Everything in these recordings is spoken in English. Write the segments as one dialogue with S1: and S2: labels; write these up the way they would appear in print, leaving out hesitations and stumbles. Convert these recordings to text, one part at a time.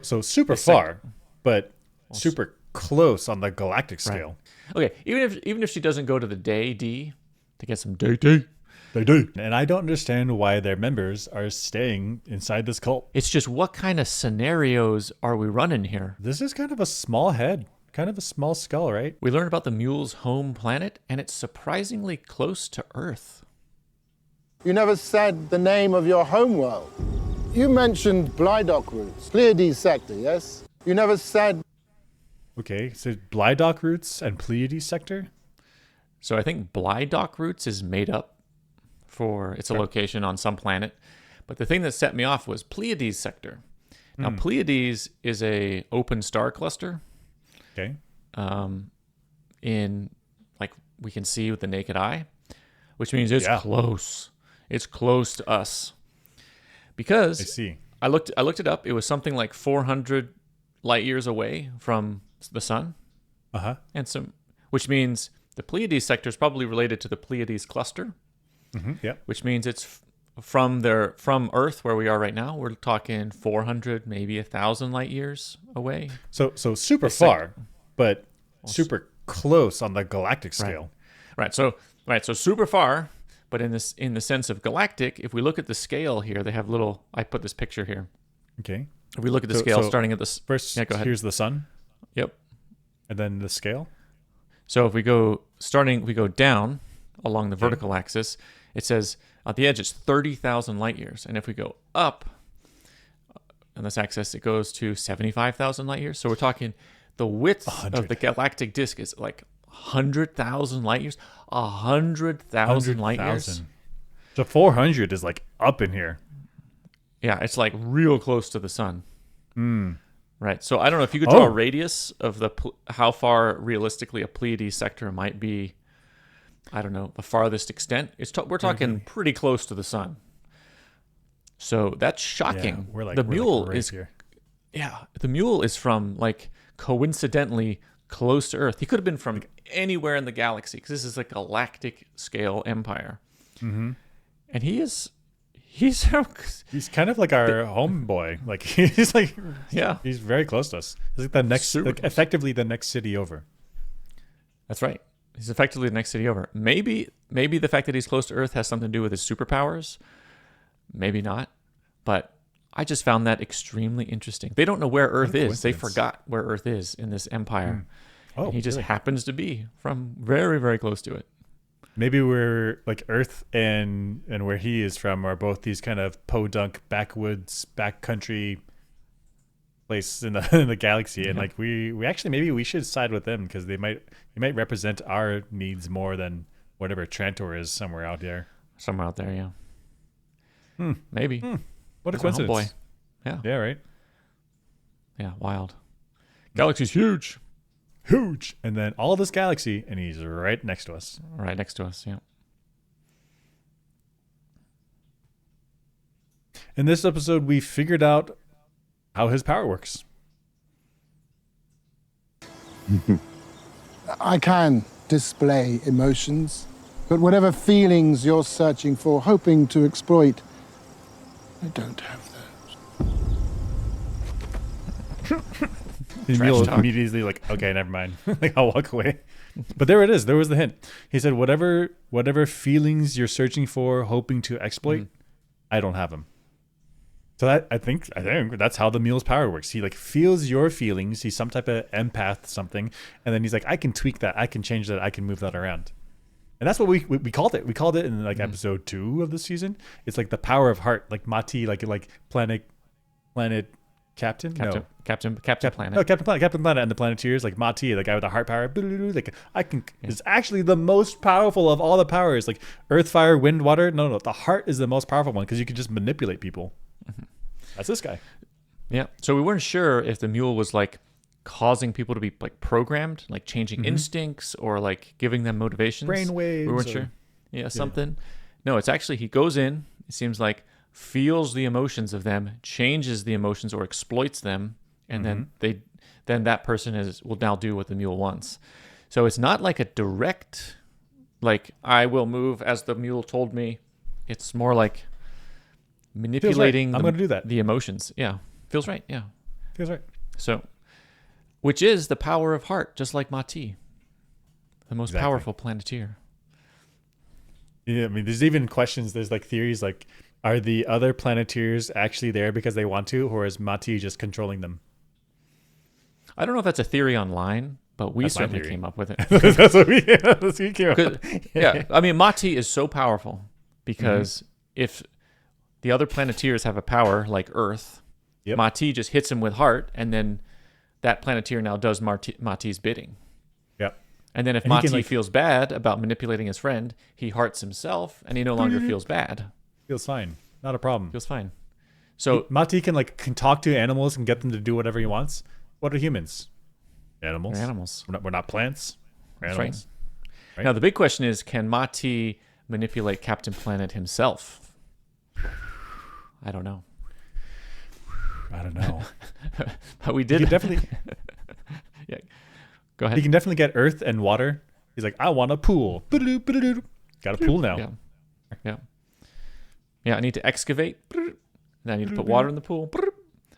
S1: So super far, but super close on the galactic scale.
S2: Right. Okay, even if she doesn't go to the day D to get some day D,
S1: they do. And I don't understand why their members are staying inside this cult.
S2: It's just what kind of scenarios are we running here?
S1: This is kind of a small head, kind of a small skull, right?
S2: We learned about the Mule's home planet, and it's surprisingly close to Earth.
S3: You never said the name of your homeworld. You mentioned Blydock roots, Pleiades sector, yes? You never said...
S1: Okay, so Blydock roots and Pleiades sector?
S2: So I think Blydock roots is made up for, it's a location on some planet. But the thing that set me off was Pleiades sector. Now, Pleiades is a open star cluster.
S1: Okay.
S2: In, like, we can see with the naked eye, which means it's close. It's close to us. Because
S1: I see.
S2: I looked it up. It was something like 400 light years away from the sun.
S1: Uh-huh.
S2: And which means the Pleiades sector is probably related to the Pleiades cluster.
S1: Mm-hmm. Yeah.
S2: Which means it's from Earth, where we are right now. We're talking 400, maybe 1,000 light years away.
S1: So super far, but super close on the galactic scale.
S2: Right. So super far. But in the sense of galactic, if we look at the scale here, they have little. I put this picture here.
S1: Okay.
S2: If we look at the scale, starting at the
S1: first,
S2: go ahead.
S1: Here's the sun.
S2: Yep.
S1: And then the scale.
S2: So if we go down along the vertical axis, it says at the edge it's 30,000 light years, and if we go up on this axis, it goes to 75,000 light years. So we're talking the width of the galactic disk is like 100,000 light years. 100,000 light years.
S1: So 400 is like up in here.
S2: Yeah, it's like real close to the sun. Right. So I don't know if you could draw a radius of how far realistically a Pleiades sector might be. I don't know the farthest extent. We're talking pretty close to the sun. So that's shocking.
S1: Yeah,
S2: the Mule
S1: right
S2: is
S1: here.
S2: Yeah, the Mule is from like coincidentally close to Earth. He could have been from anywhere in the galaxy because this is a galactic scale empire. Mm-hmm. And he's
S1: kind of like our homeboy. Like he's like he's very close to us. He's like the next, effectively the next city over.
S2: That's right. He's effectively the next city over. Maybe the fact that he's close to Earth has something to do with his superpowers. Maybe not. But I just found that extremely interesting. They don't know where Earth is. They forgot where Earth is in this empire. And he just happens to be from very, very close to it.
S1: Maybe we're like Earth and where he is from are both these kind of podunk backwoods, backcountry place in the galaxy, and like we actually maybe we should side with them because they might represent our needs more than whatever Trantor is somewhere out there.
S2: Somewhere out there, yeah. Maybe.
S1: What a coincidence!
S2: Boy, yeah.
S1: Yeah, right.
S2: Yeah, wild. Galaxy's huge.
S1: Huge. And then all this galaxy, and he's right next to us.
S2: Right next to us, yeah.
S1: In this episode, we figured out how his power works.
S3: I can display emotions, but whatever feelings you're searching for, hoping to exploit, I don't have those.
S1: Mule immediately like, okay, never mind. Like I'll walk away. But there it is. There was the hint. He said, whatever feelings you're searching for, hoping to exploit, I don't have them. So that I think that's how the Mule's power works. He like feels your feelings. He's some type of empath, something, and then he's like, I can tweak that. I can change that. I can move that around. And that's what we called it. We called it in like episode 2 of the season. It's like the power of heart, like Mati, like planet Captain Planet.
S2: Captain Planet.
S1: No, Captain Planet and the Planeteers, like Mati, the guy with the heart power. Like is actually the most powerful of all the powers. Like earth, fire, wind, water. No, the heart is the most powerful one because you can just manipulate people. That's this guy.
S2: Yeah. So we weren't sure if the Mule was like causing people to be like programmed, like changing instincts or like giving them motivations.
S1: Brainwaves.
S2: We weren't sure. Yeah, something. No, it's actually he goes in. It seems like feels the emotions of them, changes the emotions or exploits them, and then that person will now do what the Mule wants. So it's not like a direct, like I will move as the Mule told me. It's more like manipulating
S1: I'm going to do that.
S2: The emotions. Yeah, feels right. Yeah,
S1: Feels right.
S2: So, which is the power of heart, just like Mati, the most powerful planeteer.
S1: Yeah, I mean, there's even questions. There's like theories like, are the other planeteers actually there because they want to, or is Mati just controlling them?
S2: I don't know if that's a theory online, but we
S1: That's my
S2: certainly
S1: theory.
S2: came up with it.
S1: That's what we came up with.
S2: Yeah, I mean, Mati is so powerful because if the other planeteers have a power like Earth,
S1: Yep.
S2: Mati just hits him with heart, and then that planeteer now does Mati's bidding.
S1: Yep.
S2: And then if
S1: And he
S2: Mati
S1: can, like-
S2: feels bad about manipulating his friend, he hearts himself, and he no longer feels bad.
S1: Feels fine. Not a problem.
S2: Feels fine. So
S1: Mati can talk to animals and get them to do whatever he wants. What are humans? Animals.
S2: we're animals.
S1: We're not plants. We're
S2: That's
S1: animals.
S2: right. Now the big question is, can Mati manipulate Captain Planet himself? I don't know.
S1: I don't know.
S2: But we
S1: He
S2: did
S1: can definitely.
S2: Yeah. Go ahead.
S1: He can definitely get earth and water. He's like, I want a pool. Got a pool now.
S2: Yeah. Yeah. Yeah, I need to excavate. Then I need to put water in the pool.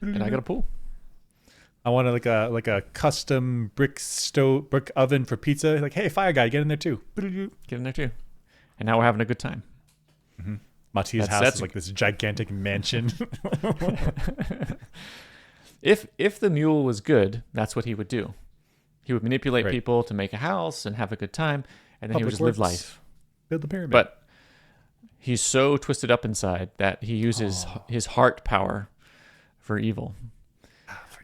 S2: And I got a pool.
S1: I want like a custom brick oven for pizza. Like, hey, fire guy, get in there too.
S2: Get in there too. And now we're having a good time.
S1: Mati's house
S2: that's
S1: is like this gigantic mansion.
S2: If the mule was good, that's what he would do. He would manipulate
S1: Right.
S2: people to make a house and have a good time, and then he would
S1: Public
S2: just live
S1: works.
S2: life.
S1: Build the pyramid.
S2: But he's so twisted up inside that he uses his heart power for evil.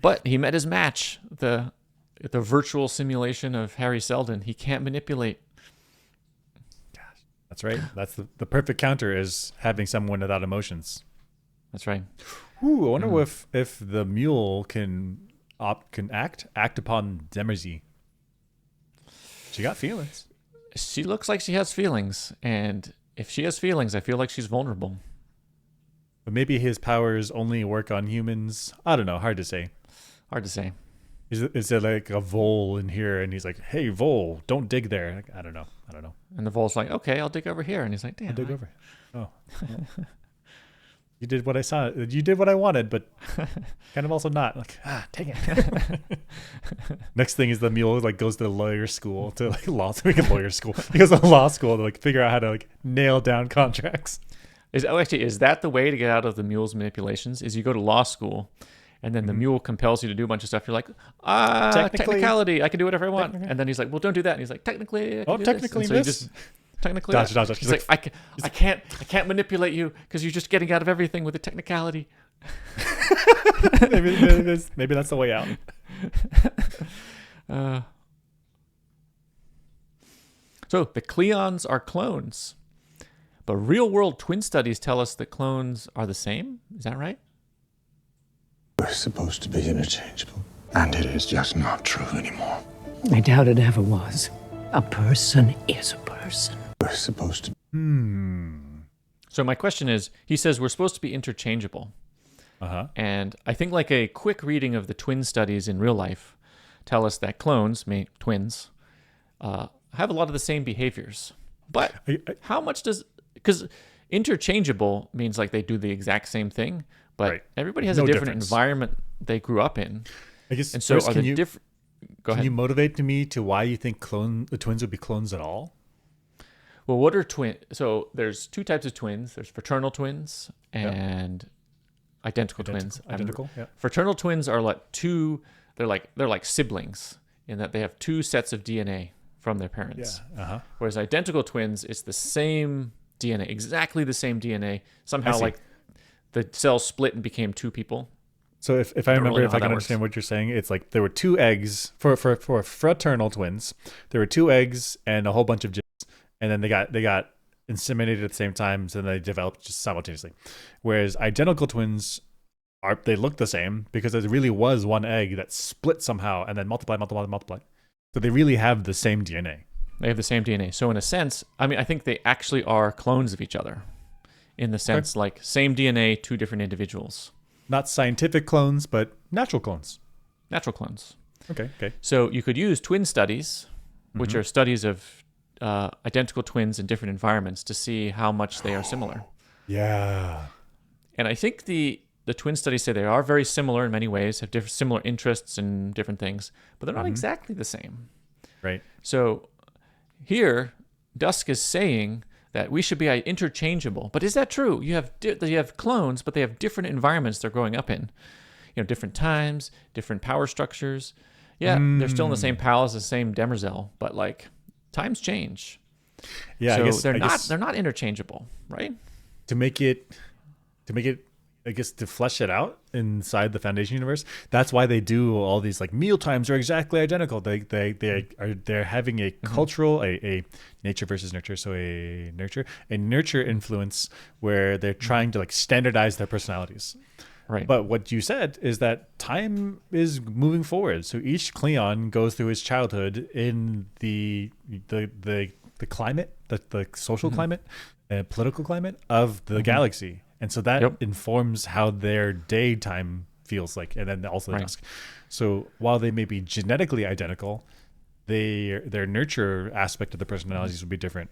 S2: But he met his match, the virtual simulation of Harry Seldon. He can't manipulate.
S1: That's right. That's the perfect counter is having someone without emotions.
S2: That's right.
S1: Ooh, I wonder if the mule can act upon Demerzy. She got feelings.
S2: She looks like she has feelings, and if she has feelings, I feel like she's vulnerable.
S1: But maybe his powers only work on humans. I don't know. Hard to say.
S2: Hard to say.
S1: Is there like a vole in here? And he's like, hey, vole, don't dig there. Like, I don't know.
S2: And the vole's like, okay, I'll dig over here. And he's like, damn.
S1: I'll dig over. Oh. Well. You did what I saw. You did what I wanted, but kind of also not. Like, dang it. Next thing is the mule like goes to lawyer school to like lawyer school. He goes to law school to like figure out how to like nail down contracts.
S2: Is that the way to get out of the mule's manipulations? Is you go to law school, and then the mule compels you to do a bunch of stuff. You're like, technicality, I can do whatever I want. And then he's like, well, don't do that. And he's like, technically, I can do
S1: technically
S2: this. And so
S1: this.
S2: you just technically.
S1: Dodge.
S2: He's like, I can't manipulate you because you're just getting out of everything with the technicality.
S1: maybe that's the way out.
S2: So the Cleons are clones, but real-world twin studies tell us that clones are the same. Is that right?
S4: We're supposed to be interchangeable, and it is just not true anymore.
S5: I doubt it ever was. A person is a person.
S4: We're supposed to.
S2: So my question is, he says we're supposed to be interchangeable. And I think like a quick reading of the twin studies in real life tell us that clones, twins, have a lot of the same behaviors. But how much because interchangeable means like they do the exact same thing, but
S1: Right.
S2: everybody has
S1: No
S2: a different
S1: difference.
S2: environment they grew up in.
S1: I guess.
S2: And so
S1: first,
S2: are
S1: can
S2: the
S1: you
S2: different... Go
S1: can
S2: ahead.
S1: you motivate me to why you think the twins would be clones at all?
S2: Well, what are twins? So there's two types of twins. There's fraternal twins and identical twins.
S1: Identical. Yeah.
S2: Fraternal twins are like two. They're like siblings in that they have two sets of DNA from their parents.
S1: Yeah.
S2: Whereas identical twins, it's the same DNA, exactly the same DNA. Somehow,
S1: see.
S2: like the cells split and became two people.
S1: So if I remember,
S2: really know
S1: if I
S2: how
S1: can
S2: that
S1: understand what you're saying, it's like there were two eggs for fraternal twins. There were two eggs and a whole bunch of gyms, and then they got inseminated at the same time, so they developed just simultaneously. Whereas identical twins they look the same because there really was one egg that split somehow and then multiplied. So they really have the same DNA.
S2: They have the same DNA. So in a sense, I mean, I think they actually are clones of each other, in the sense like same DNA, two different individuals.
S1: Not scientific clones, but natural clones.
S2: Natural clones.
S1: Okay.
S2: So you could use twin studies, which are studies of identical twins in different environments to see how much they are similar.
S1: Yeah.
S2: And I think the the twin studies say they are very similar in many ways, have similar interests and different things, but they're not exactly the same.
S1: Right.
S2: So here, Dusk is saying that we should be interchangeable. But is that true? You have clones, but they have different environments they're growing up in. Different times, different power structures. Yeah, they're still in the same palace, the same demoiselle, but like times change.
S1: Yeah,
S2: so they're not interchangeable, right?
S1: To make it, I guess, to flesh it out inside the Foundation universe. That's why they do all these like meal times are exactly identical. They're having a cultural, a nature versus nurture, so a nurture influence where they're trying to like standardize their personalities.
S2: Right.
S1: But what you said is that time is moving forward. So each Cleon goes through his childhood in the climate, the social climate, political climate of the galaxy. And so that informs how their daytime feels like, and then also the dusk. So while they may be genetically identical, their nurture aspect of the personalities will be different,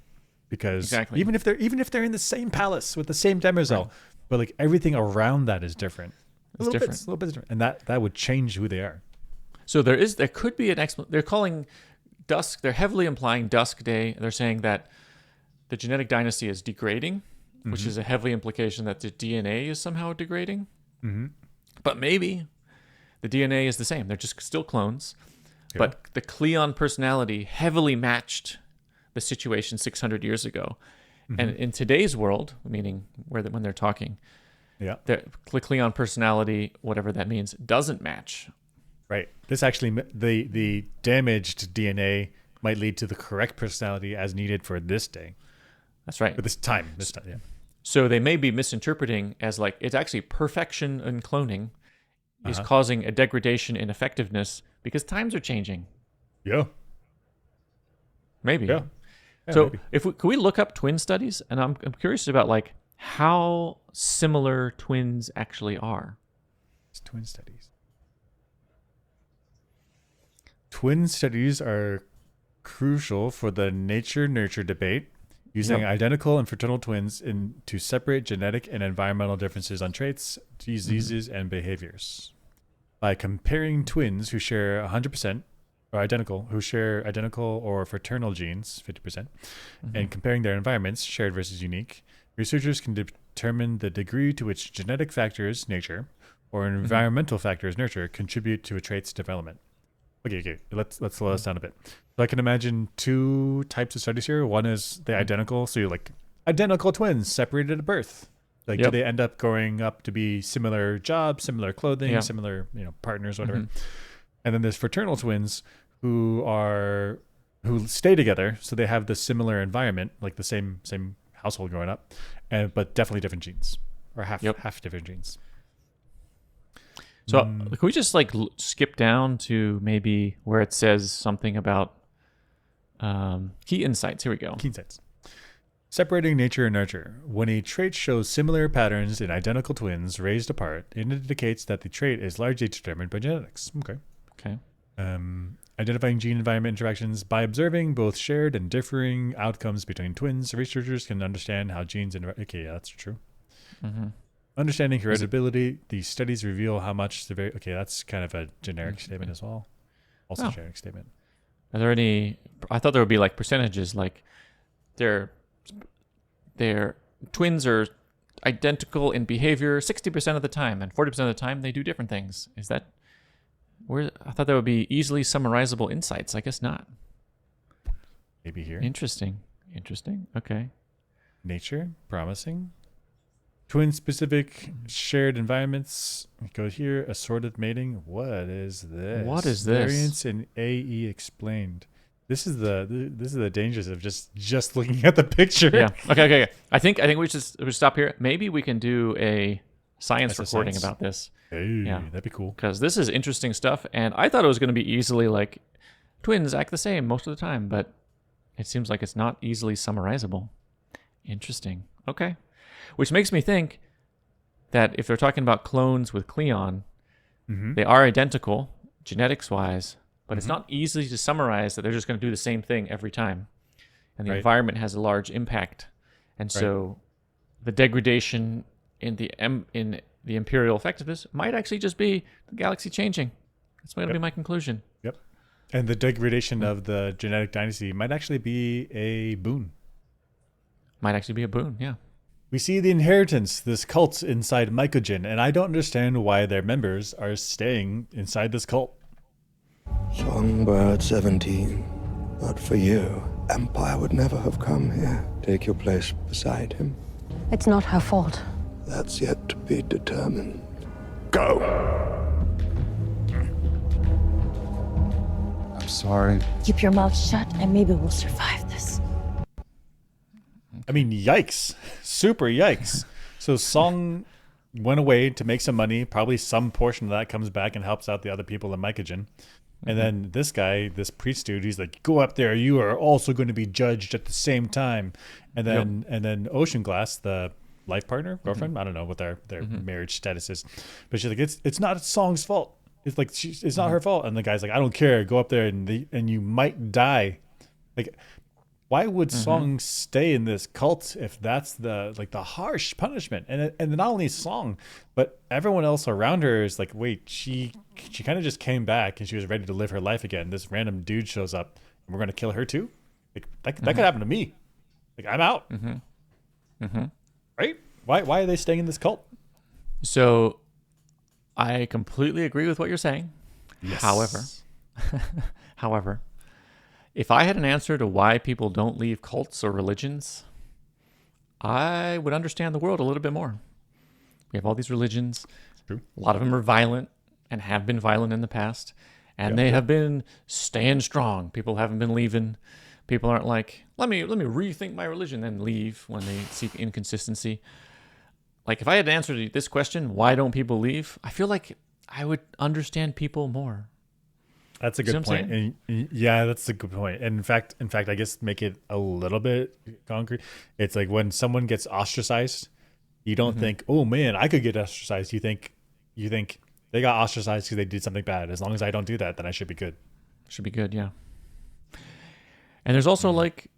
S1: because even if they're in the same palace with the same demoiselle, but like everything around that is different. A little bit different, and that would change who they are.
S2: So there could be an explanation. They're calling dusk. They're heavily implying dusk day. They're saying that the genetic dynasty is degrading, which is a heavy implication that the DNA is somehow degrading. But maybe the DNA is the same. They're just still clones. Yeah. But the Cleon personality heavily matched the situation 600 years ago. And in today's world, meaning when they're talking, the Cleon personality, whatever that means, doesn't match.
S1: Right. This actually, the damaged DNA might lead to the correct personality as needed for this day.
S2: That's right.
S1: For this time, yeah.
S2: So they may be misinterpreting as like it's actually perfection in cloning is causing a degradation in effectiveness because times are changing.
S1: Yeah.
S2: Maybe.
S1: Yeah.
S2: So could we look up twin studies? And I'm curious about like how similar twins actually are.
S1: It's twin studies. Twin studies are crucial for the nature-nurture debate, using identical and fraternal twins to separate genetic and environmental differences on traits, diseases, and behaviors. By comparing twins who share 100% or identical, who share identical or fraternal genes, 50%, and comparing their environments, shared versus unique, researchers can determine the degree to which genetic factors, nature, or environmental factors, nurture, contribute to a trait's development. Okay. Let's slow this down a bit. So I can imagine two types of studies here. One is the identical, so you're like identical twins separated at birth. Like, do they end up growing up to be similar jobs, similar clothing, similar partners, whatever. And then there's fraternal twins who stay together, so they have the similar environment, like the same household growing up, but definitely different genes, or half different genes.
S2: So can we just like skip down to maybe where it says something about key insights? Here we go.
S1: Key insights. Separating nature and nurture. When a trait shows similar patterns in identical twins raised apart, it indicates that the trait is largely determined by genetics. Okay. Identifying gene-environment interactions. By observing both shared and differing outcomes between twins, researchers can understand how genes Okay, yeah, that's true. Understanding hereditability, these studies reveal how much that's kind of a generic statement as well. Also a generic statement.
S2: Are there any, I thought there would be like percentages, like their twins are identical in behavior 60% of the time, and 40% of the time they do different things. Is that where, I thought there would be easily summarizable insights. I guess not.
S1: Maybe here.
S2: Interesting. Okay.
S1: Nature, promising. Twin-specific shared environments. Go here. Assorted mating. What is this? Variance in AE explained. This is the dangers of just looking at the picture.
S2: Yeah. Okay. I think we should stop here. Maybe we can do a science recording about this.
S1: Hey, that'd be cool.
S2: Because this is interesting stuff, and I thought it was going to be easily like twins act the same most of the time, but it seems like it's not easily summarizable. Interesting. Okay. Which makes me think that if they're talking about clones with Cleon, they are identical genetics-wise, but it's not easy to summarize that they're just going to do the same thing every time. And the environment has a large impact. And so the degradation in the imperial effectiveness might actually just be the galaxy changing. That's going to be my conclusion.
S1: Yep. And the degradation of the genetic dynasty might actually be a boon.
S2: Might actually be a boon, yeah.
S1: We see the inheritance, this cult inside Mycogen, and I don't understand why their members are staying inside this cult.
S6: Songbird 17. But for you, Empire would never have come here. Take your place beside him.
S7: It's not her fault.
S6: That's yet to be determined. Go!
S4: I'm sorry.
S7: Keep your mouth shut and maybe we'll survive this.
S1: I mean, yikes. Super yikes. So Song went away to make some money. Probably some portion of that comes back and helps out the other people in Mycogen. And then this guy, this priest dude, he's like, go up there. You are also going to be judged at the same time. And then Ocean Glass, the life partner, girlfriend, I don't know what their marriage status is. But she's like, it's not Song's fault. It's like, it's not her fault. And the guy's like, I don't care. Go up there and you might die. Like, why would Song stay in this cult if that's the harsh punishment? And not only Song, but everyone else around her is like, wait, she kind of just came back and she was ready to live her life again. This random dude shows up and we're gonna kill her too. Like that could happen to me. Like I'm out. Right? Why are they staying in this cult?
S2: So I completely agree with what you're saying.
S1: Yes.
S2: However, if I had an answer to why people don't leave cults or religions, I would understand the world a little bit more. We have all these religions.
S1: True.
S2: A lot of them are violent and have been violent in the past. And they have been staying strong. People haven't been leaving. People aren't like, let me rethink my religion, then leave when they see inconsistency. Like if I had to answer this question, why don't people leave? I feel like I would understand people more.
S1: That's a good point. And yeah, that's a good point. And in fact, I guess make it a little bit concrete. It's like when someone gets ostracized, you don't think, oh man, I could get ostracized. You think they got ostracized because they did something bad. As long as I don't do that, then I should be good.
S2: Should be good, yeah. And there's also like,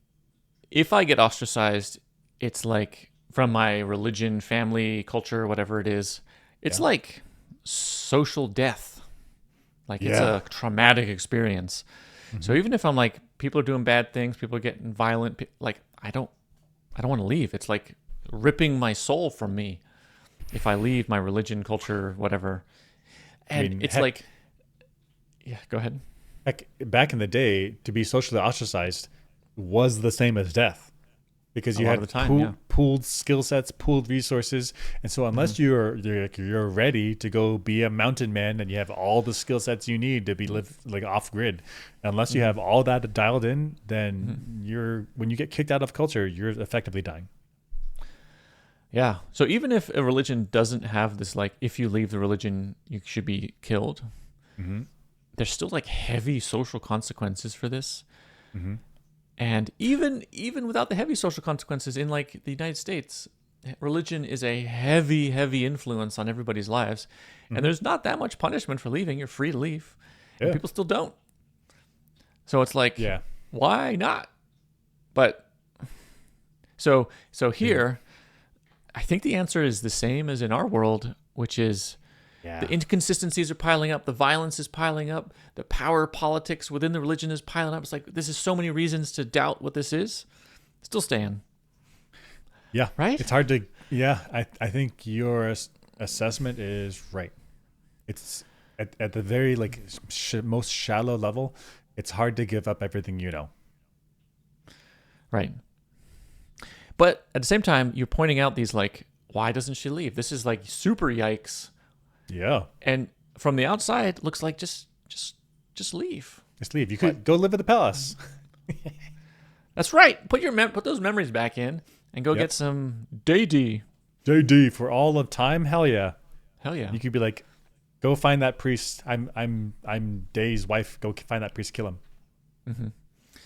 S2: if I get ostracized, it's like from my religion, family, culture, whatever it is, it's like social death. Like it's a traumatic experience. So even if I'm like, people are doing bad things, people are getting violent, like I don't want to leave. It's like ripping my soul from me if I leave my religion, culture, whatever. And I mean, it's like, yeah, go ahead.
S1: Heck, back in the day, to be socially ostracized was the same as death. Because you had pooled skill sets, pooled resources, and so unless you're ready to go be a mountain man and you have all the skill sets you need to be like off grid, unless you have all that dialed in, then when you get kicked out of culture, you're effectively dying.
S2: Yeah. So even if a religion doesn't have this like, if you leave the religion, you should be killed. There's still like heavy social consequences for this. And even without the heavy social consequences in like the United States, religion is a heavy influence on everybody's lives. And there's not that much punishment for leaving. You're free to leave. And people still don't. So it's like, why not? But so here, I think the answer is the same as in our world, which is the inconsistencies are piling up. The violence is piling up. The power politics within the religion is piling up. It's like, this is so many reasons to doubt what this is. Still staying.
S1: Yeah.
S2: Right?
S1: It's hard to, I think your assessment is right. It's at the very like most shallow level, it's hard to give up everything you know.
S2: Right. But at the same time, you're pointing out these like, why doesn't she leave? This is like super yikes.
S1: Yeah.
S2: And from the outside, it looks like just leave.
S1: Just leave. You could go live at the palace.
S2: That's right. Put those memories back in and go get some day-D.
S1: Day-D for all of time. Hell yeah.
S2: Hell yeah.
S1: You could be like, go find that priest. I'm Day's wife. Go find that priest. Kill him.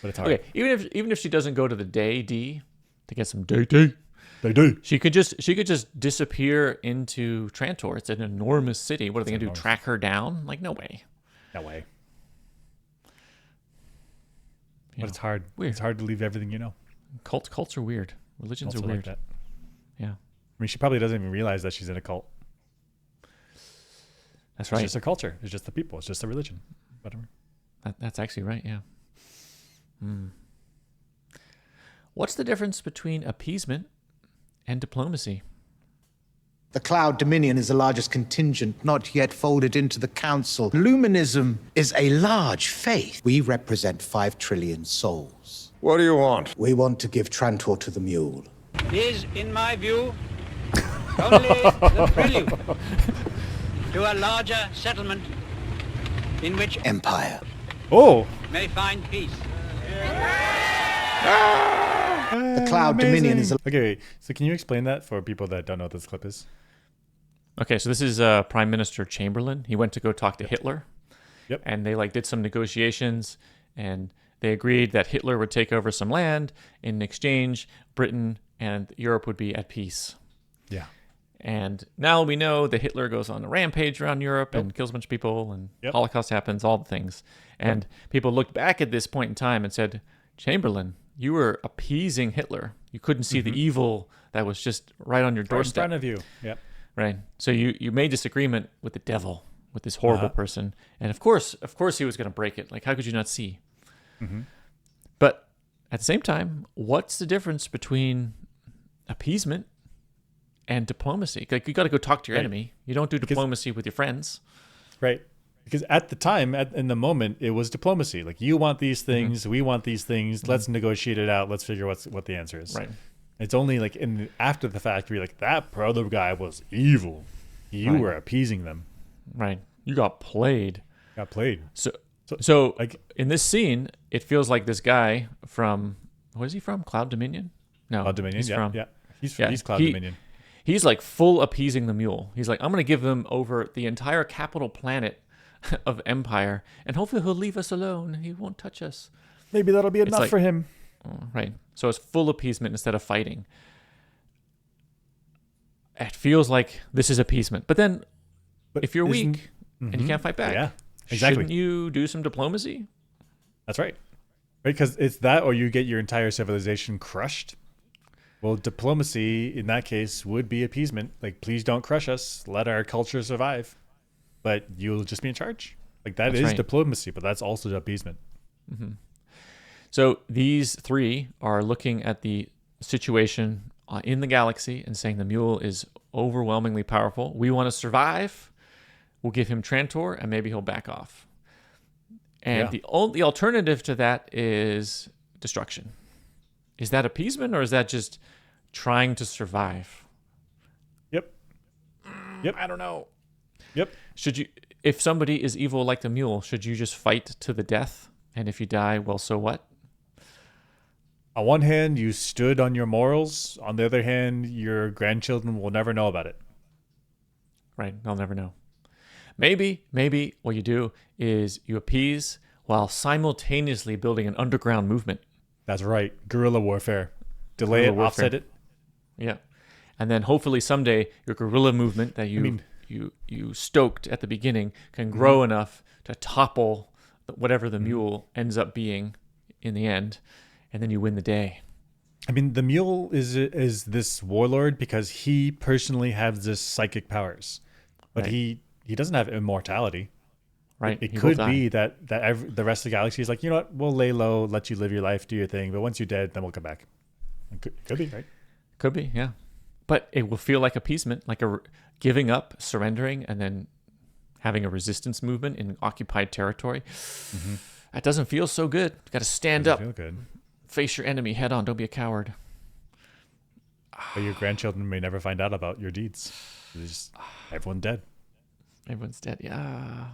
S1: But it's hard.
S2: Okay. Even if she doesn't go to the day-D to get some day-D.
S1: They do.
S2: She could just disappear into Trantor. It's an enormous city. What are they going to do? Track her down? Like, no way.
S1: No way. But it's hard.
S2: Weird.
S1: It's hard to leave everything you know.
S2: Cults are weird. Religions are weird.
S1: Like that.
S2: Yeah.
S1: mean, she probably doesn't even realize that she's in a cult.
S2: That's
S1: It's
S2: right.
S1: just a culture. It's just the people. It's just a religion. Whatever.
S2: That's actually right, yeah. What's the difference between appeasement and diplomacy?
S8: The Cloud Dominion is the largest contingent not yet folded into the Council. Luminism is a large faith. We represent 5 trillion souls.
S6: What do you want?
S8: We want to give Trantor to the Mule.
S9: Is, in my view, only the prelude to a larger settlement in which
S8: Empire.
S1: Oh!
S9: may find peace.
S8: The Cloud Dominion is a...
S1: Okay, wait. So can you explain that for people that don't know what this clip is?
S2: Okay, so this is Prime Minister Chamberlain. He went to go talk to Hitler.
S1: Yep.
S2: And they did some negotiations, and they agreed that Hitler would take over some land. In exchange, Britain and Europe would be at peace.
S1: Yeah.
S2: And now we know that Hitler goes on a rampage around Europe and kills a bunch of people, and Holocaust happens, all the things. And people looked back at this point in time and said, Chamberlain, you were appeasing Hitler. You couldn't see the evil that was just right on your doorstep.
S1: Right in front of you. Yep.
S2: Right. So you made this agreement with the devil, with this horrible person. And of course he was going to break it. Like, how could you not see? But at the same time, what's the difference between appeasement and diplomacy? Like, you got to go talk to your enemy. You don't do diplomacy with your friends.
S1: Right. Because at the time, in the moment, it was diplomacy. Like, you want these things, we want these things. Let's negotiate it out. Let's figure what the answer is.
S2: Right.
S1: It's only like after the fact where you're like, that other guy was evil. You were appeasing them.
S2: Right. You got played.
S1: Got played.
S2: So like in this scene, it feels like this guy from, what is he from? Cloud Dominion? No.
S1: Cloud Dominion, He's Cloud Dominion.
S2: He's like full appeasing the Mule. He's like, I'm going to give him over the entire capital planet of Empire, and hopefully he'll leave us alone. He won't touch us.
S1: Maybe that'll be enough for him.
S2: Right. So it's full appeasement instead of fighting. It feels like this is appeasement. But then if you're weak and you can't fight back, shouldn't you do some diplomacy?
S1: That's right. Right, because it's that or you get your entire civilization crushed. Well, diplomacy in that case would be appeasement. Like, please don't crush us. Let our culture survive. But you'll just be in charge. Like, that's is diplomacy, but that's also appeasement.
S2: So these three are looking at the situation in the galaxy and saying the Mule is overwhelmingly powerful. We want to survive. We'll give him Trantor, and maybe he'll back off. And the alternative to that is destruction. Is that appeasement, or is that just trying to survive?
S1: Yep.
S2: I don't know.
S1: Yep.
S2: Should you, if somebody is evil like the Mule, should you just fight to the death? And if you die, well, so what?
S1: On one hand, you stood on your morals. On the other hand, your grandchildren will never know about it.
S2: Right. They'll never know. Maybe what you do is you appease while simultaneously building an underground movement.
S1: That's right. Guerrilla warfare. Delay it, offset it.
S2: Yeah. And then hopefully someday your guerrilla movement that you stoked at the beginning can grow enough to topple whatever the Mule ends up being in the end, and then you win the day.
S1: I mean, the Mule is this warlord because he personally has this psychic powers, but he doesn't have immortality.
S2: Right.
S1: It could be that the rest of the galaxy is like, you know what, we'll lay low, let you live your life, do your thing, but once you're dead, then we'll come back. It could be, right?
S2: Could be, yeah. But it will feel like appeasement, like a giving up, surrendering, and then having a resistance movement in occupied territory. That doesn't feel so good. You got to stand up,
S1: feel good.
S2: Face your enemy head on. Don't be a coward.
S1: But your grandchildren may never find out about your deeds. Everyone's dead.
S2: Everyone's dead. Yeah.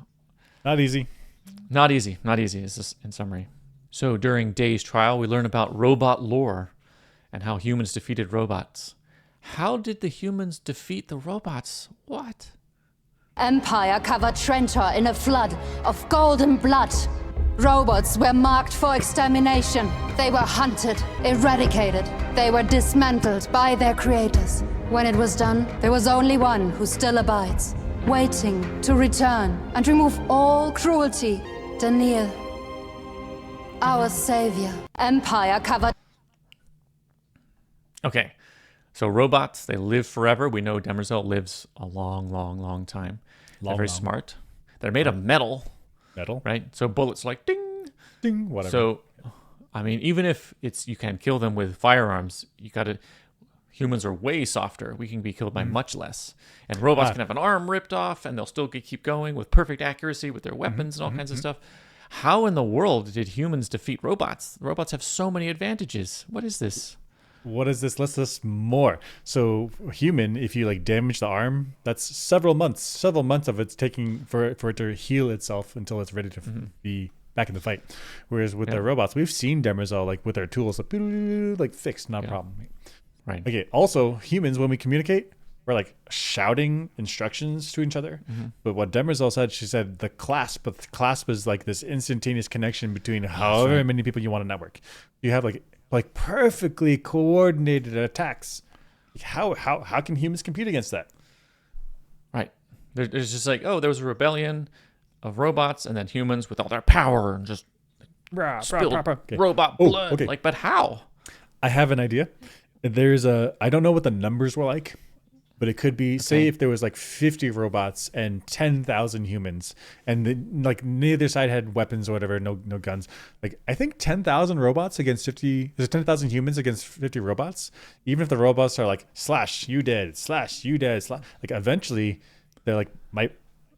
S1: Not easy.
S2: Not easy. Is this in summary. So during Day's trial, we learn about robot lore and how humans defeated robots. How did the humans defeat the robots? What?
S7: Empire covered Trantor in a flood of golden blood. Robots were marked for extermination. They were hunted, eradicated. They were dismantled by their creators. When it was done, there was only one who still abides, waiting to return and remove all cruelty. Daniel, our savior. Empire covered...
S2: Okay. So robots, they live forever. We know Demerzel lives a long, long, long time. They're very smart. They're made of metal.
S1: Metal,
S2: right? So bullets like ding,
S1: ding, whatever.
S2: So, I mean, even if you can kill them with firearms, humans are way softer. We can be killed by much less. And robots can have an arm ripped off, and they'll still keep going with perfect accuracy with their weapons and all kinds of stuff. How in the world did humans defeat robots? Robots have so many advantages. What is this?
S1: What is this? Let's list more. So human, if you like damage the arm, that's several months of it's taking for it to heal itself until it's ready to be back in the fight. Whereas with the robots, we've seen Demerzel like with their tools like fixed, not a problem.
S2: Right.
S1: Okay. Also, humans, when we communicate, we're like shouting instructions to each other. But what Demerzel said, she said the clasp is like this instantaneous connection between however many people you want to network. You have like perfectly coordinated attacks. How can humans compete against that?
S2: Right. There's just like, there was a rebellion of robots, and then humans with all their power and just spilled robot blood.
S1: Okay.
S2: Like, but how?
S1: I have an idea. I don't know what the numbers were like, but it could be, say if there was like 50 robots and 10,000 humans, and like neither side had weapons or whatever, no guns. Like I think 10,000 robots against 50, there's 10,000 humans against 50 robots. Even if the robots are like slash you dead, like eventually they're like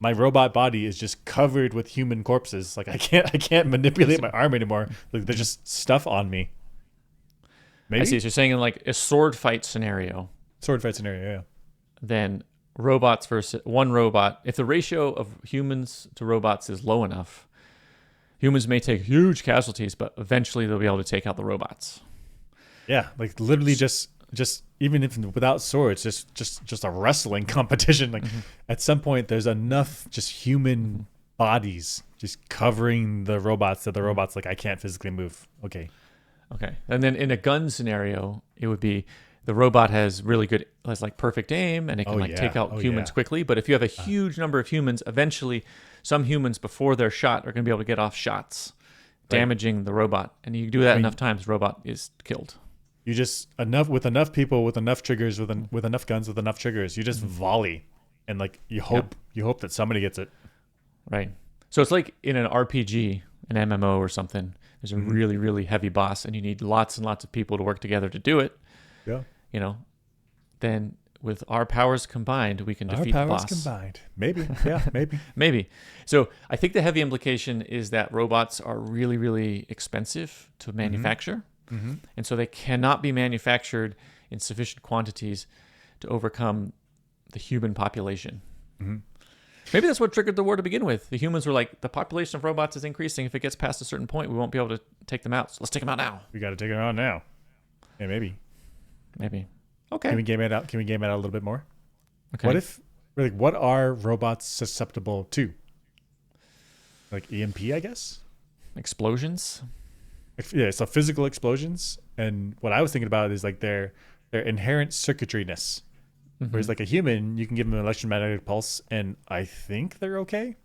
S1: my robot body is just covered with human corpses. Like I can't manipulate my arm anymore. Like there's just stuff on me. Maybe?
S2: I see. So you're saying in like a sword fight scenario.
S1: Yeah.
S2: Then robots versus one robot. If the ratio of humans to robots is low enough, humans may take huge casualties, but eventually they'll be able to take out the robots.
S1: Yeah, like literally just even if without swords, just a wrestling competition. Like at some point, there's enough just human bodies just covering the robots that the robots like I can't physically move. Okay.
S2: And then in a gun scenario, it would be the robot has like perfect aim, and it can take out humans quickly. But if you have a huge number of humans, eventually some humans before they're shot are going to be able to get off shots, damaging the robot. And you do that enough times, robot is killed.
S1: You just with enough people, with enough triggers, with enough guns, with enough triggers, you just volley, and like you hope that somebody gets it.
S2: Right. So it's like in an RPG, an MMO or something. There's a really, really heavy boss, and you need lots and lots of people to work together to do it.
S1: Yeah.
S2: Then with our powers combined, we can defeat the boss.
S1: Combined. Maybe. Yeah, maybe.
S2: Maybe. So I think the heavy implication is that robots are really, really expensive to manufacture. And so they cannot be manufactured in sufficient quantities to overcome the human population. Maybe that's what triggered the war to begin with. The humans were like, the population of robots is increasing. If it gets past a certain point, we won't be able to take them out. So let's take them out now.
S1: We got to take them out now. Yeah, maybe.
S2: Okay.
S1: Can we game it out? Can we game it out a little bit more?
S2: Okay.
S1: What are robots susceptible to? Like EMP, I guess?
S2: Explosions?
S1: Yeah, so physical explosions. And what I was thinking about is like their inherent circuitriness. Whereas like a human, you can give them an electromagnetic pulse, and I think they're okay.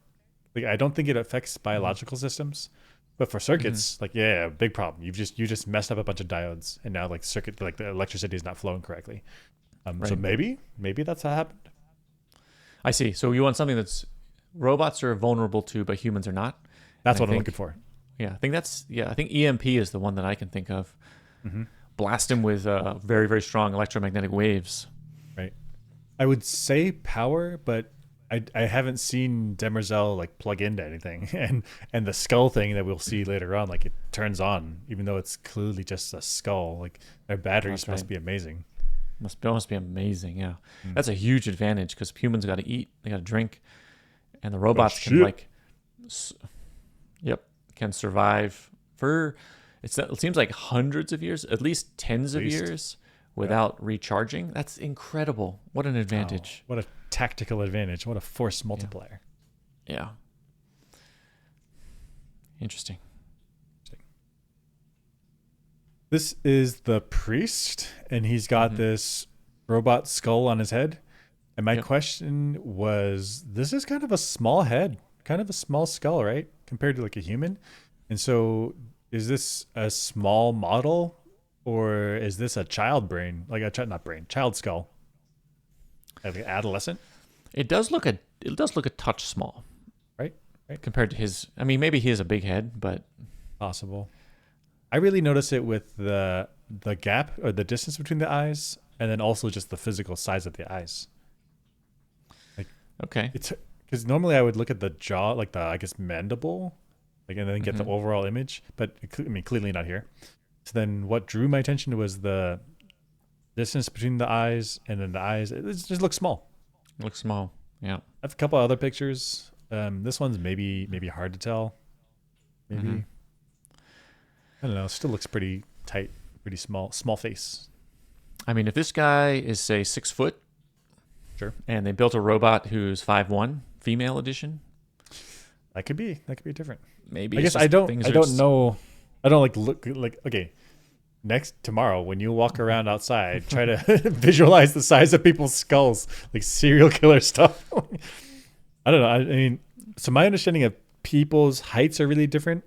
S1: Like I don't think it affects biological systems, but for circuits, big problem. You just messed up a bunch of diodes, and now like the electricity is not flowing correctly. So maybe that's how it happened.
S2: I see. So you want something that's robots are vulnerable to, but humans are not.
S1: That's what I'm looking for.
S2: Yeah, I think EMP is the one that I can think of. Blast them with very, very strong electromagnetic waves.
S1: Right. I would say power, but I haven't seen Demerzel like plug into anything, and the skull thing that we'll see later on, like it turns on, even though it's clearly just a skull. Like their batteries must be amazing.
S2: Must be amazing. Yeah, that's a huge advantage because humans got to eat, they got to drink, and the robots can survive for it seems like hundreds of years, at least tens of years. Without recharging. That's incredible. What an advantage.
S1: What a tactical advantage. What a force multiplier.
S2: Yeah. Interesting.
S1: This is the priest, and he's got this robot skull on his head. And my question was, this is kind of a small head, kind of a small skull, right? Compared to like a human. And so is this a small model Or is this a child brain? Like child skull? Like an adolescent?
S2: It does look a touch small.
S1: Right.
S2: Compared to his, I mean, maybe he has a big head, but
S1: possible. I really notice it with the gap or the distance between the eyes, and then also just the physical size of the eyes. Like,
S2: okay,
S1: it's because normally I would look at the jaw, like the mandible, like, and then get the overall image. But I mean, clearly not here. So then, what drew my attention was the distance between the eyes, and then the eyes. It just looks small.
S2: It looks small. Yeah. I
S1: have a couple other pictures. This one's maybe hard to tell. Maybe. I don't know. Still looks pretty tight, pretty small face.
S2: I mean, if this guy is, say, 6 foot,
S1: sure,
S2: and they built a robot who's 5'1", female edition,
S1: that could be different.
S2: Maybe
S1: I guess I don't know. I don't look okay. Tomorrow when you walk around outside, try to visualize the size of people's skulls, like serial killer stuff. I don't know. I mean, so my understanding of people's heights are really different.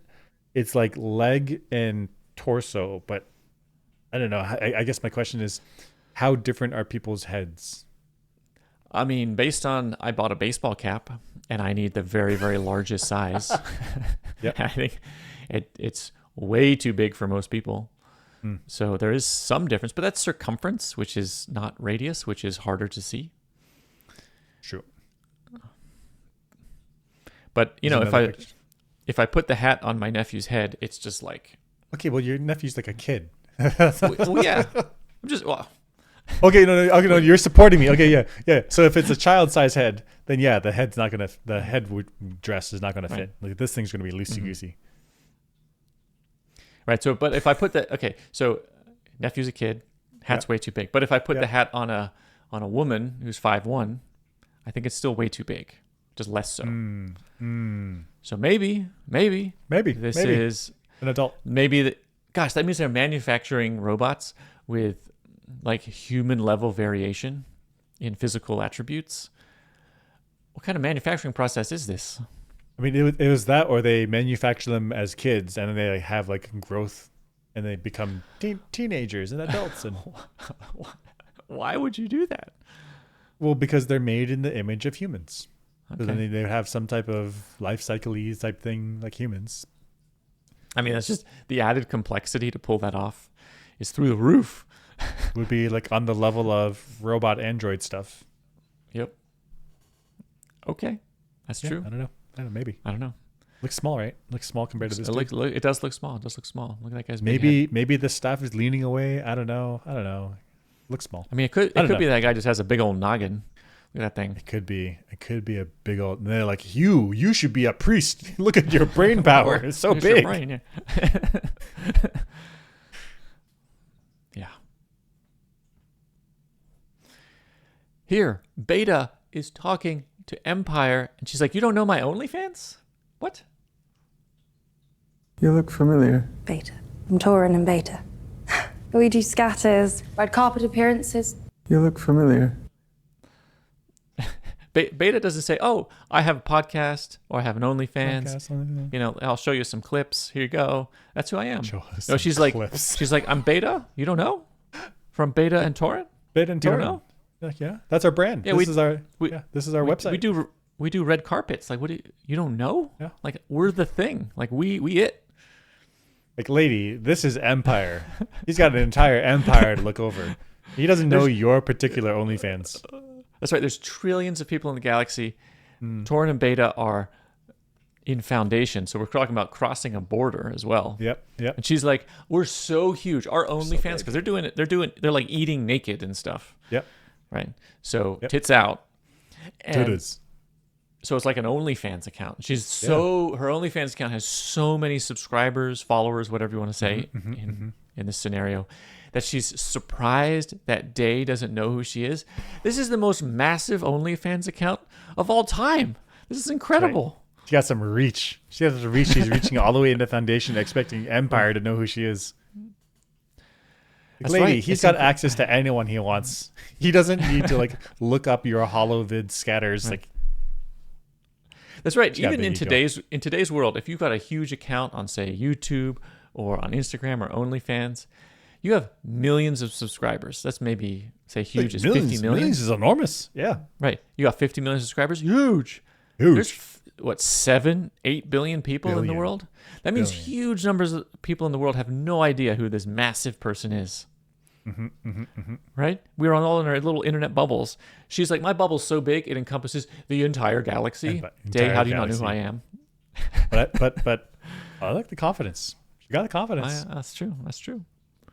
S1: It's like leg and torso, but I don't know. I guess my question is, how different are people's heads?
S2: I mean, based on I bought a baseball cap and I need the very, very largest size.
S1: Yep.
S2: I think it's way too big for most people. So there is some difference, but that's circumference, which is not radius, which is harder to see.
S1: True.
S2: But if I put the hat on my nephew's head, it's just like,
S1: okay, well, your nephew's like a kid.
S2: well, yeah. I'm just
S1: Okay, no, you're supporting me. Okay, yeah. So if it's a child-sized head, then yeah, the head dress is not gonna fit. Like this thing's gonna be loosey goosey.
S2: Right. So, but if I put so nephew's a kid, hat's way too big. But if I put the hat on a woman who's 5'1", I think it's still way too big, just less so. So maybe this is
S1: an adult.
S2: Maybe gosh, that means they're manufacturing robots with like human level variation in physical attributes. What kind of manufacturing process is this?
S1: I mean, it was that, or they manufacture them as kids, and then they have like growth, and they become teenagers and adults. And
S2: why would you do that?
S1: Well, because they're made in the image of humans.
S2: Okay.
S1: So then they have some type of life cycle-y type thing like humans.
S2: I mean, that's just the added complexity to pull that off is through the roof.
S1: Would be like on the level of robot android stuff.
S2: Yep. Okay, that's true.
S1: I don't know. Maybe.
S2: I don't know.
S1: Looks small, right? Looks small compared to this.
S2: It does look small. It does look small. Look at that guy's
S1: maybe the staff is leaning away. I don't know. Looks small.
S2: I mean, it could be that guy just has a big old noggin. Look at that thing.
S1: It could be a big old. And they're like, you should be a priest. Look at your brain power. It's so
S2: Here's
S1: big.
S2: Your brain, yeah. Yeah. Here, Bayta is talking to Empire, and she's like, "You don't know my OnlyFans? What?"
S6: You look familiar.
S10: Bayta. I'm Toran and Bayta. We do scatters, red carpet appearances.
S6: You look familiar.
S2: Bayta doesn't say, "Oh, I have a podcast or I have an OnlyFans. You know, I'll show you some clips. Here you go. That's who I am." No, she's like, "I'm Bayta. You don't know? From Bayta and Toran?
S1: Bayta and Toran.
S2: You don't know?
S1: Yeah, that's our brand.
S2: Yeah,
S1: this is our website.
S2: We do red carpets. Like, what you don't know?
S1: Yeah.
S2: Like, we're the thing. Like, we it.
S1: Like, lady, this is Empire. He's got an entire empire to look over. He doesn't know your particular OnlyFans.
S2: That's right. There's trillions of people in the galaxy. Toran and Bayta are in Foundation, so we're talking about crossing a border as well.
S1: Yep.
S2: And she's like, "We're so huge. Our OnlyFans, because they're like eating naked and stuff."
S1: Yep.
S2: Right. So tits out.
S1: Titties.
S2: So it's like an OnlyFans account. Her OnlyFans account has so many subscribers, followers, whatever you want to say in this scenario, that she's surprised that Day doesn't know who she is. This is the most massive OnlyFans account of all time. This is incredible.
S1: Right. She got some reach. She's reaching all the way into Foundation, expecting Empire to know who she is.
S2: That's
S1: lady,
S2: right.
S1: He's got access to anyone he wants. He doesn't need to like look up your holovid scatters.
S2: Right.
S1: Like,
S2: that's right. Even in today's world, if you've got a huge account on, say, YouTube or on Instagram or OnlyFans, You have millions of subscribers. That's maybe, say, huge as
S1: millions,
S2: 50 million.
S1: Millions is enormous. Yeah.
S2: Right. You got 50 million subscribers. Huge. There's, what, 7-8 billion people in the world? That means huge numbers of people in the world have no idea who this massive person is. Right? We're on all in our little internet bubbles. She's like, my bubble's so big it encompasses the entire galaxy. Day, how do you not know who I am?
S1: but I like the confidence. She got the confidence.
S2: That's true. That's true.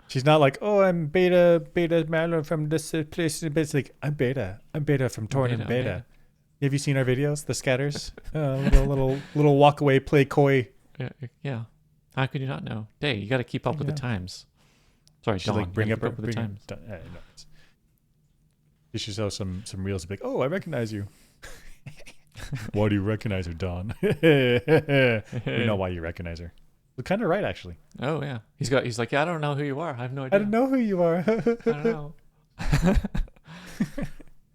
S1: She's not like, oh, I'm Beta Marlowe from this place. It's like, I'm Beta from Toran and Bayta. Have you seen our videos? The scatters, little walk away, play coy.
S2: Yeah. How could you not know? Day, you got to keep up with the times. Sorry,
S1: She's like, bring up
S2: with the times.
S1: You should show some reels. Be like, oh, I recognize you. Why do you recognize her, Don? We know why you recognize her. We're kind of right, actually.
S2: Oh yeah, he's like, yeah, I don't know who you are. I have no idea.
S1: I don't know who you are.
S2: I don't know.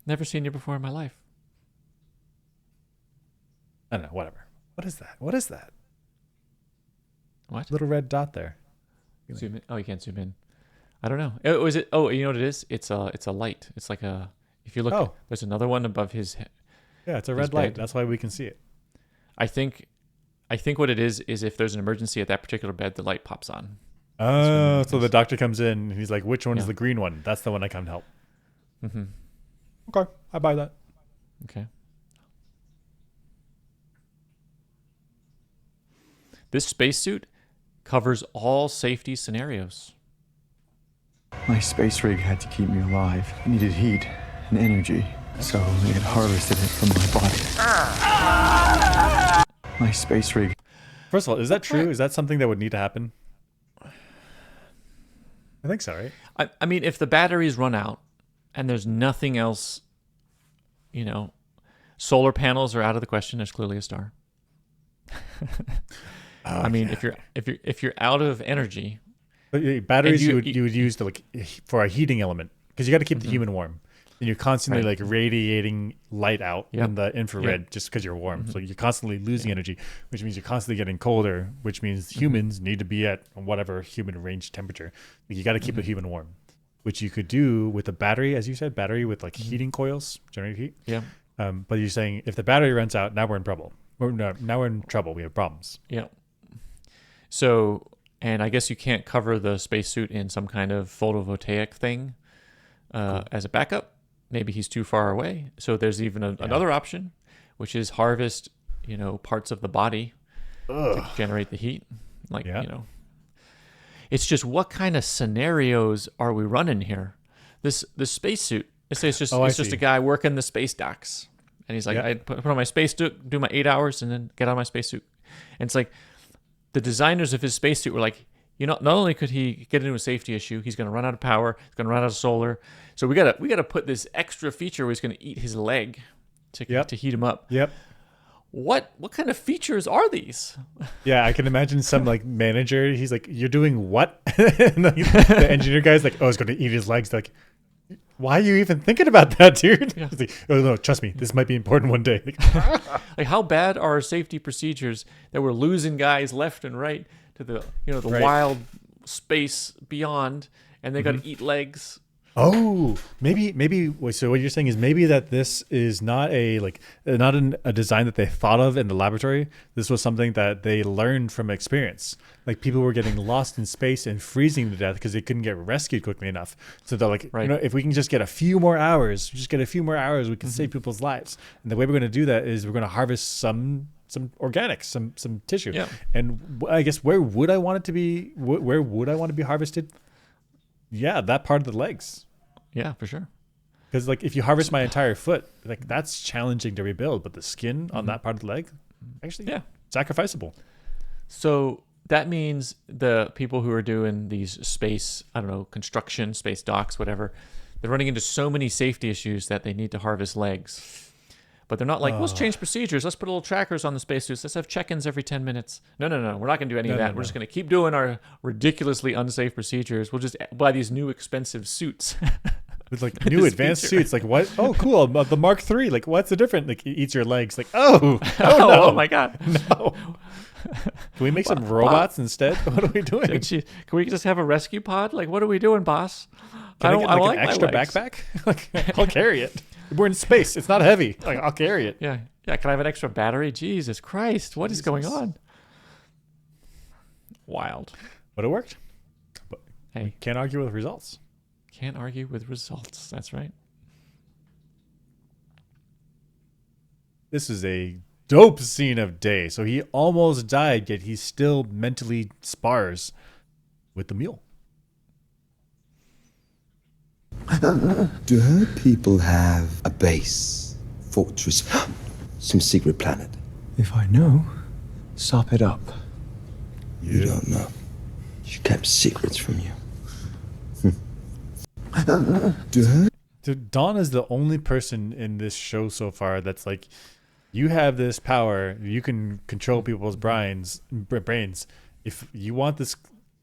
S2: Never seen you before in my life.
S1: I don't know. Whatever. What is that?
S2: What?
S1: Little red dot there.
S2: Zoom in. Oh, you can't zoom in. I don't know. Oh, is it? Oh, you know what it is? It's a light. It's like a. If you look, there's another one above his head.
S1: Yeah, it's a red light. That's why we can see it.
S2: I think what it is if there's an emergency at that particular bed, the light pops on.
S1: Oh, so the doctor comes in and he's like, which one is the green one? That's the one I come to help.
S2: Mm-hmm.
S1: Okay, I buy that.
S2: Okay. This spacesuit covers all safety scenarios.
S11: My space rig had to keep me alive. It needed heat and energy, so they had harvested it from my body. My space rig.
S1: First of all, is that true? Is that something that would need to happen? I think so, right?
S2: I mean, if the batteries run out and there's nothing else, solar panels are out of the question. There's clearly a star. I mean, if you're out of energy,
S1: batteries you would use to for a heating element, because you got to keep the human warm, and you're constantly radiating light out in the infrared just because you're warm. So you're constantly losing energy, which means you're constantly getting colder, which means humans need to be at whatever human range temperature. You got to keep the human warm, which you could do with a battery, as you said, battery with heating coils, generate heat.
S2: Yeah.
S1: But you're saying if the battery runs out, now we're in trouble. Now we're in trouble. We have problems.
S2: Yeah. So, and I guess you can't cover the spacesuit in some kind of photovoltaic thing as a backup. Maybe he's too far away. So there's even another option, which is harvest, parts of the body to generate the heat. It's just, what kind of scenarios are we running here? This spacesuit. Let's say it's just a guy working the space docks, and he's like, I put on my spacesuit, do my 8 hours, and then get on my spacesuit. And it's like, the designers of his spacesuit were like, not only could he get into a safety issue, he's going to run out of power, he's going to run out of solar. So we got to put this extra feature where he's going to eat his leg to heat him up.
S1: Yep.
S2: What kind of features are these?
S1: Yeah, I can imagine some manager. He's like, "You're doing what?" And the engineer guy's like, "Oh, he's going to eat his legs." They're like, why are you even thinking about that, dude? Yeah. Like, oh no, trust me, this might be important one day.
S2: Like, how bad are our safety procedures that we're losing guys left and right to the wild space beyond, and they got to eat legs?
S1: Oh, maybe. So what you're saying is maybe that this is not a design that they thought of in the laboratory. This was something that they learned from experience. Like, people were getting lost in space and freezing to death because they couldn't get rescued quickly enough. So they're like, if we can just get a few more hours, we can save people's lives. And the way we're going to do that is we're going to harvest some organics, some tissue.
S2: Yeah.
S1: And I guess where would I want it to be? Where would I want to be harvested? Yeah, that part of the legs.
S2: Yeah, for sure.
S1: Because if you harvest my entire foot, that's challenging to rebuild. But the skin on that part of the leg, actually, sacrificable.
S2: So that means the people who are doing these space, construction, space docks, whatever, they're running into so many safety issues that they need to harvest legs. But they're not like, let's change procedures. Let's put little trackers on the spacesuits. Let's have check-ins every 10 minutes. No. We're not going to do any of that. We're just going to keep doing our ridiculously unsafe procedures. We'll just buy these new expensive suits.
S1: With new advanced suits. Like, what? Oh, cool. The Mark III. What's the difference? It eats your legs. No.
S2: Oh my God.
S1: No. Can we make some robots instead? What are we doing?
S2: Can we just have a rescue pod? Like, what are we doing, boss?
S1: Can I get like
S2: like
S1: an extra backpack? Like, I'll carry it. We're in space. It's not heavy. Like, I'll carry it.
S2: Yeah. Yeah. Can I have an extra battery? Jesus Christ. What is going on? Wild.
S1: But it worked. But
S2: hey,
S1: can't argue with results.
S2: Can't argue with results. That's right.
S1: This is a dope scene of Day. So he almost died, yet he still mentally spars with the mule.
S6: Do her people have a base, fortress, some secret planet?
S11: If I know, sop it up.
S6: You don't know. She kept secrets from you.
S1: Dude, Dawn is the only person in this show so far that's like, you have this power, you can control people's brains. If you want this,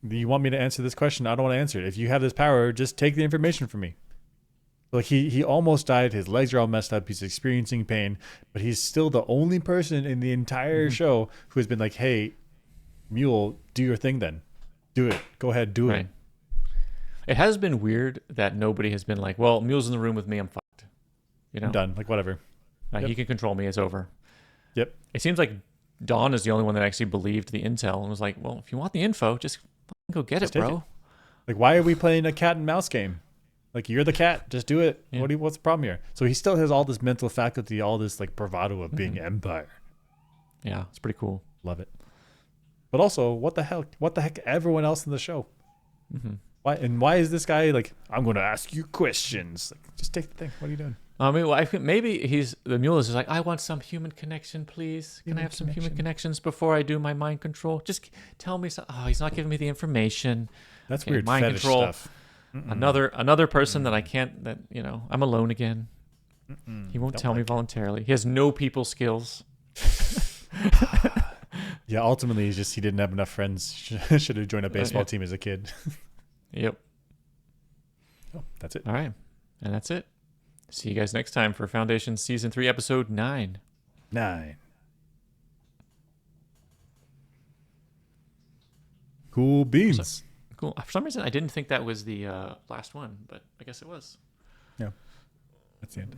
S1: you want me to answer this question, I don't want to answer it. If you have this power, just take the information from me. Like he almost died, his legs are all messed up, he's experiencing pain, but he's still the only person in the entire show who has been like, hey, Mule, do your thing then. Do it. Go ahead, do it.
S2: It has been weird that nobody has been like, well, Mule's in the room with me, I'm fucked. You know?
S1: I'm done. Like, whatever.
S2: He can control me, it's over.
S1: Yep.
S2: It seems like Dawn is the only one that actually believed the intel and was like, well, if you want the info, just go get it, bro.
S1: Like, why are we playing a cat and mouse game? Like, you're the cat, just do it. Yeah. What's the problem here? So he still has all this mental faculty, all this like bravado of being Empire.
S2: Yeah, it's pretty cool.
S1: Love it. But also, what the heck everyone else in the show? Why is this guy like, I'm going to ask you questions? Like, just take the thing. What are you doing?
S2: I mean, I think maybe the Mule is like, I want some human connection, please. Can I have some human connections before I do my mind control? Just tell me something. Oh, he's not giving me the information.
S1: That's weird.
S2: Mind
S1: fetish
S2: control.
S1: Stuff.
S2: Another person that I can't. That I'm alone again. He won't tell me voluntarily. He has no people skills.
S1: Yeah, ultimately, he didn't have enough friends. Should have joined a baseball team as a kid.
S2: Yep.
S1: Oh, that's it.
S2: All right, and that's it. See you guys next time for Foundation Season 3, Episode 9.
S1: 9. Cool beans.
S2: Cool. For some reason, I didn't think that was the last one, but I guess it was.
S1: Yeah. That's the end.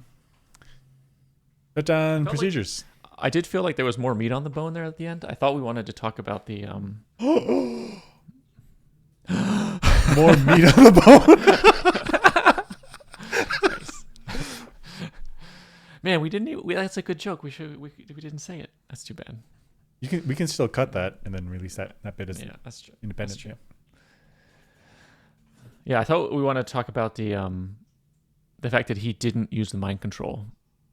S1: But on procedures.
S2: I did feel like there was more meat on the bone there at the end. I thought we wanted to talk about the...
S1: More meat on the bone?
S2: Nice. Man, we didn't... that's a good joke. We didn't say it. That's too bad.
S1: We can still cut that and then release that bit as
S2: that's true.
S1: Independent.
S2: That's true. Yeah, I thought we wanted to talk about the fact that he didn't use the mind control.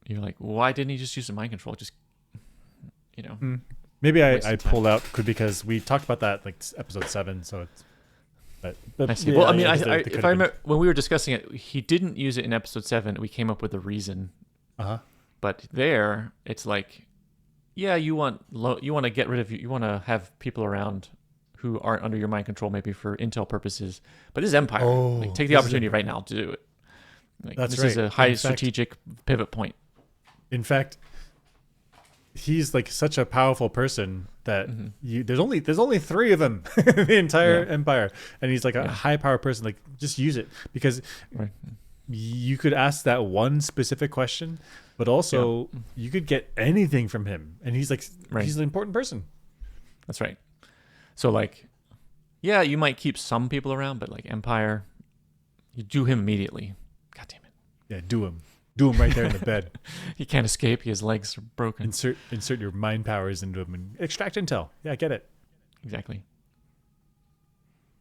S2: You're like, why didn't he just use the mind control? Just,
S1: Maybe I pulled out because we talked about that like episode 7. So it's. But
S2: I see.
S1: Yeah,
S2: well, I mean,
S1: if
S2: I remember when we were discussing it, he didn't use it in episode 7. We came up with a reason. But there, it's like, yeah, you want to get rid of you want to have people around who aren't under your mind control, maybe for intel purposes. But this is Empire. Take the opportunity right now to do it. This is a high strategic pivot point.
S1: In fact, he's like such a powerful person that there's only 3 of them in the entire Empire, and he's like a high power person. Like, just use it, because you could ask that one specific question, but also you could get anything from him, and he's like he's an important person.
S2: That's right. So like, yeah, you might keep some people around, but like Empire, you do him immediately. God damn it.
S1: Yeah, do him. Do him right there in the bed.
S2: He can't escape. His legs are broken.
S1: Insert your mind powers into him and extract intel. Yeah, I get it.
S2: Exactly.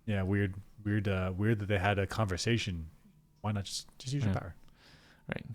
S1: Yeah, weird that they had a conversation. Why not just use your power?
S2: Right.